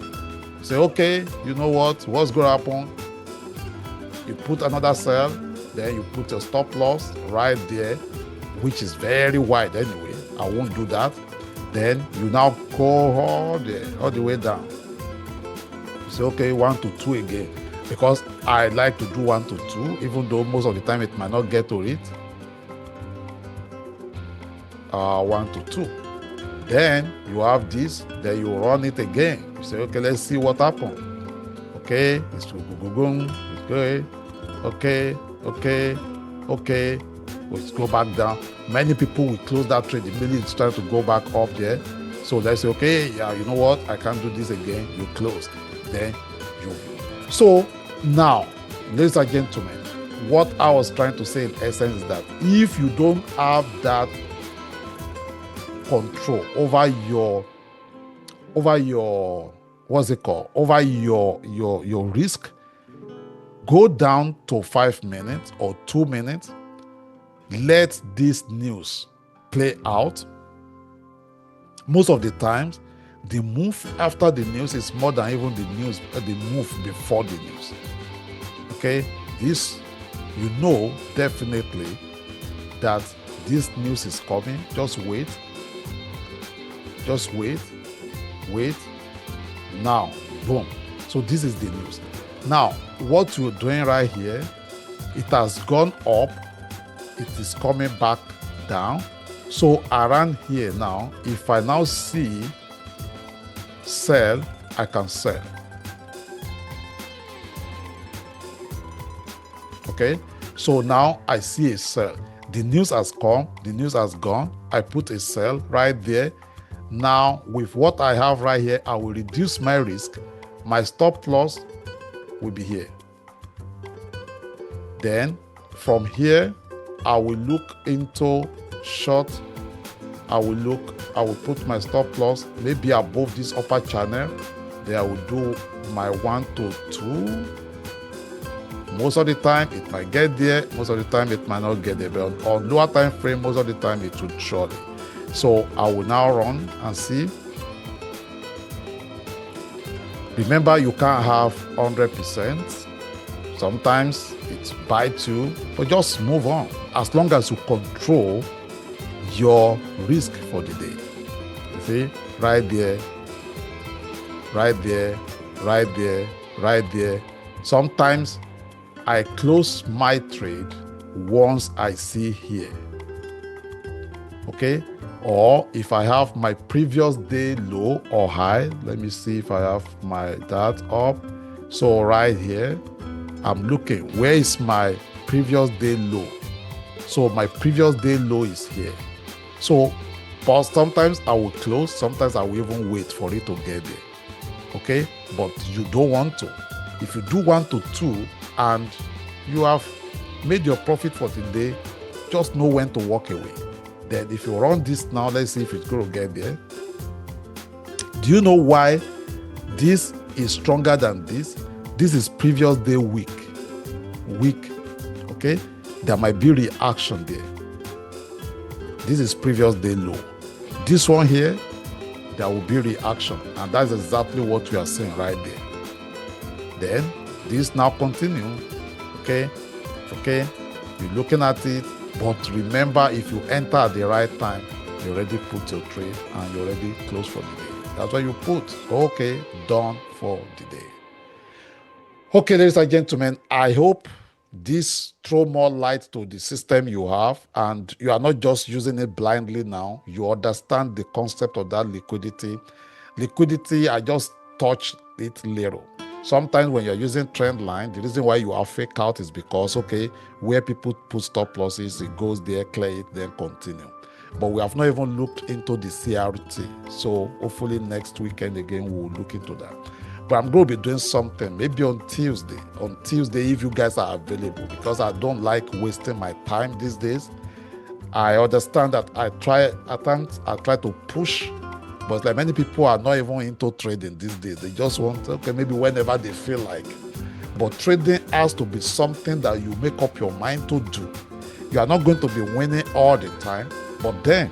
Say, okay, you know what's going to happen? You put another sell, then you put your stop loss right there, which is very wide anyway. I won't do that. Then you now go all the way down. You say, okay, 1 to 2 again. Because I like to do 1 to 2, even though most of the time it might not get to it. 1 to 2. Then you have this, then you run it again. You say, okay, let's see what happened. Okay, it's going. Okay. Let's go back down. Many people will close that trade immediately. It's trying to go back up there. So they say, okay, yeah, you know what? I can't do this again. You close. Then you. So now, ladies and gentlemen, what I was trying to say in essence is that if you don't have that control over your risk, go down to 5 minutes or 2 minutes. Let this news play out. Most of the times, the move after the news is more than even the move before the news. Okay, this, you know definitely that this news is coming. Just wait. Now, boom. So this is the news. Now, what you're doing right here, it has gone up. It is coming back down. So around here now, if I now see sell, I can sell. Okay, so now I see a sell. The news has come, the news has gone. I put a sell right there. Now with what I have right here, I will reduce my risk. My stop loss will be here. Then from here, I will look into short. I will put my stop loss maybe above this upper channel. Then I will do my 1 to 2. Most of the time it might get there, most of the time it might not get there. But on lower time frame, most of the time it will surely. So I will now run and see. Remember, you can't have 100%. Sometimes it bites you, but just move on. As long as you control your risk for the day. You see, right there. Sometimes I close my trade once I see here. Okay? Or if I have my previous day low or high, let me see if I have that up. So right here, I'm looking, where is my previous day low? So my previous day low is here. So, but sometimes I will close, sometimes I will even wait for it to get there. Okay? But you don't want to. If you do 1 to 2 and you have made your profit for the day, just know when to walk away. Then if you run this now, let's see if it's going to get there. Do you know why this is stronger than this? This is previous day weak. Okay? There might be reaction there. This is previous day low. This one here, there will be reaction, and that's exactly what we are seeing right there. Then this now continue. Okay, you're looking at it, but remember, if you enter at the right time, you already put your trade and you already close for the day. That's why you put okay, done for the day. Okay, ladies and gentlemen, I hope this throw more light to the system you have, and you are not just using it blindly now. You understand the concept of that liquidity. Liquidity, I just touched it little. Sometimes when you're using trend line, the reason why you are fake out is because, okay, where people put stop losses, it goes there, clear it, then continue. But we have not even looked into the CRT. So hopefully next weekend again, we'll look into that. But I'm going to be doing something maybe on Tuesday. On Tuesday, if you guys are available, because I don't like wasting my time these days. I understand that at times I try to push, but like many people are not even into trading these days. They just want, okay, maybe whenever they feel like. But trading has to be something that you make up your mind to do. You are not going to be winning all the time, but then,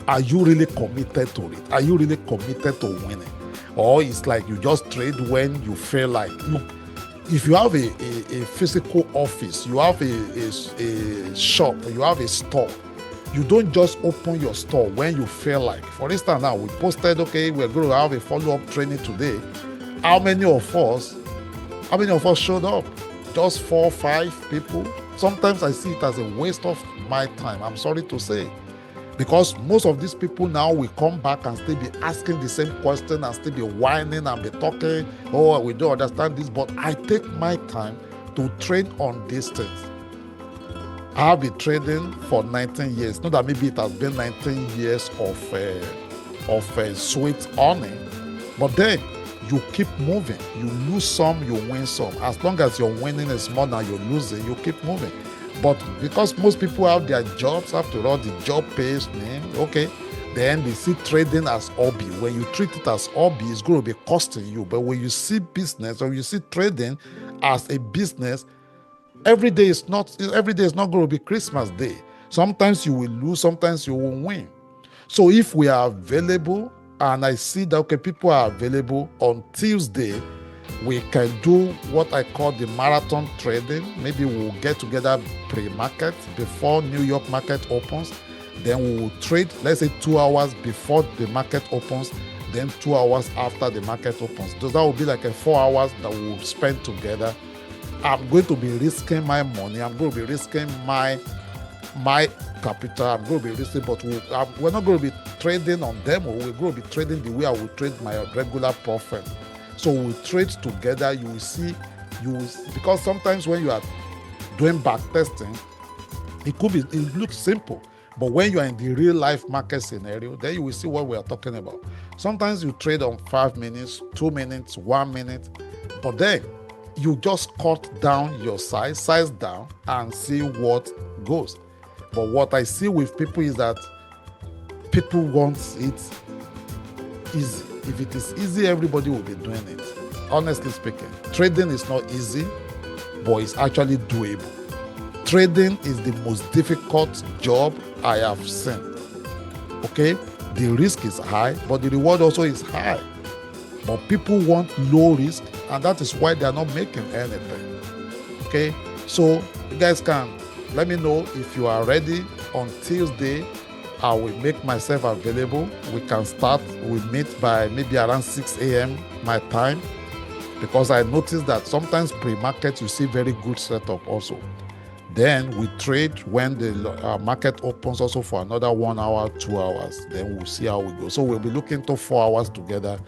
are you really committed to it? Are you really committed to winning? Or it's like you just trade when you feel like. Look, if you have a physical office, you have a shop, you have a store, you don't just open your store when you feel like. For instance, now we posted, okay, we're going to have a follow-up training today. How many of us showed up? Just 4 or 5 people. Sometimes I see it as a waste of my time, I'm sorry to say. Because most of these people now will come back and still be asking the same question and still be whining and be talking, oh, we don't understand this. But I take my time to train on these things. I have been trading for 19 years. Not that maybe it has been 19 years of sweet earning, but then you keep moving. You lose some, you win some. As long as your winning is more than you're losing, you keep moving. But because most people have their jobs, after all, the job pays me, okay, then they see trading as hobby. When you treat it as hobby, it's going to be costing you. But when you see business or you see trading as a business, every day is not going to be Christmas Day. Sometimes you will lose, sometimes you will win. So if we are available, and I see that, okay, people are available on Tuesday, we can do what I call the marathon trading. Maybe we'll get together pre-market before New York market opens. Then we will trade, let's say 2 hours before the market opens, then 2 hours after the market opens. So that will be like 4 hours that we will spend together. I'm going to be risking my money. I'm going to be risking my capital. I'm going to be risking, but we're not going to be trading on demo. We're going to be trading the way I would trade my regular profit. So we trade together. You will see, because sometimes when you are doing back testing, it looks simple. But when you are in the real life market scenario, then you will see what we are talking about. Sometimes you trade on 5 minutes, 2 minutes, 1 minute, but then you just cut down your size down and see what goes. But what I see with people is that people want it easy. If it is easy, everybody will be doing it. Honestly speaking, trading is not easy, but it's actually doable. Trading is the most difficult job I have seen. Okay? The risk is high, but the reward also is high. But people want low risk, and that is why they are not making anything. Okay? So you guys can let me know if you are ready on Tuesday. I will make myself available. We can start. We meet by maybe around 6 a.m. my time, because I noticed that sometimes pre-market you see very good setup also. Then we trade when the market opens also for another 1 hour, 2 hours. Then we'll see how we go. So we'll be looking to 4 hours together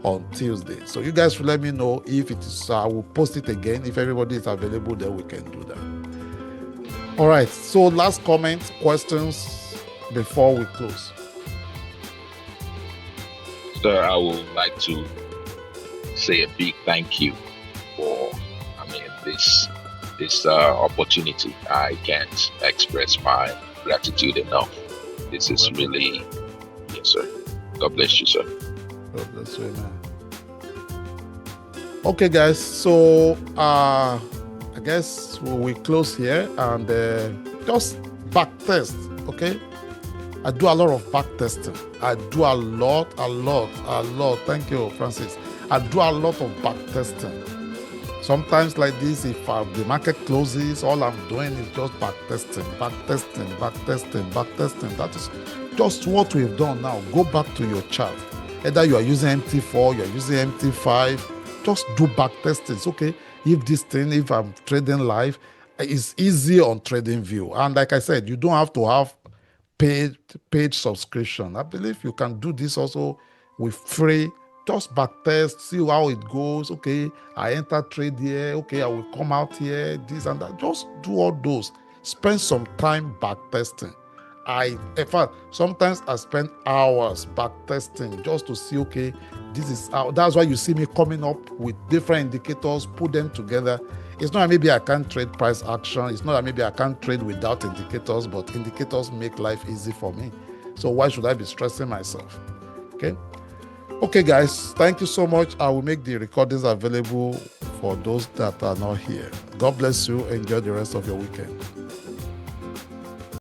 on Tuesday. So you guys will let me know if it is. I will post it again. If everybody is available, then we can do that. All right. So last comments, questions before we close. Sir, I would like to say a big thank you for, this opportunity. I can't express my gratitude enough. This is really, yes, sir. God bless you, sir. God bless you, man. Okay, guys. So I guess we will close here and just back test. Okay, I do a lot of back testing. I do a lot. Thank you, Francis. I do a lot of back testing. Sometimes like this, if the market closes, all I'm doing is just back testing. That is just what we've done now. Go back to your chart. Either you are using MT4, you are using MT5, just do back testing. It's okay. If I'm trading live, it's easy on TradingView. And like I said, you don't have to have paid subscription. I believe you can do this also with free. Just back test, see how it goes. Okay, I enter trade here. Okay, I will come out here, this and that. Just do all those. Spend some time back testing. In fact, sometimes I spend hours back testing just to see, okay, this is how. That's why you see me coming up with different indicators, put them together. It's not that maybe I can't trade price action. It's not that maybe I can't trade without indicators, but indicators make life easy for me. So why should I be stressing myself? Okay, guys, thank you so much. I will make the recordings available for those that are not here. God bless you. Enjoy the rest of your weekend.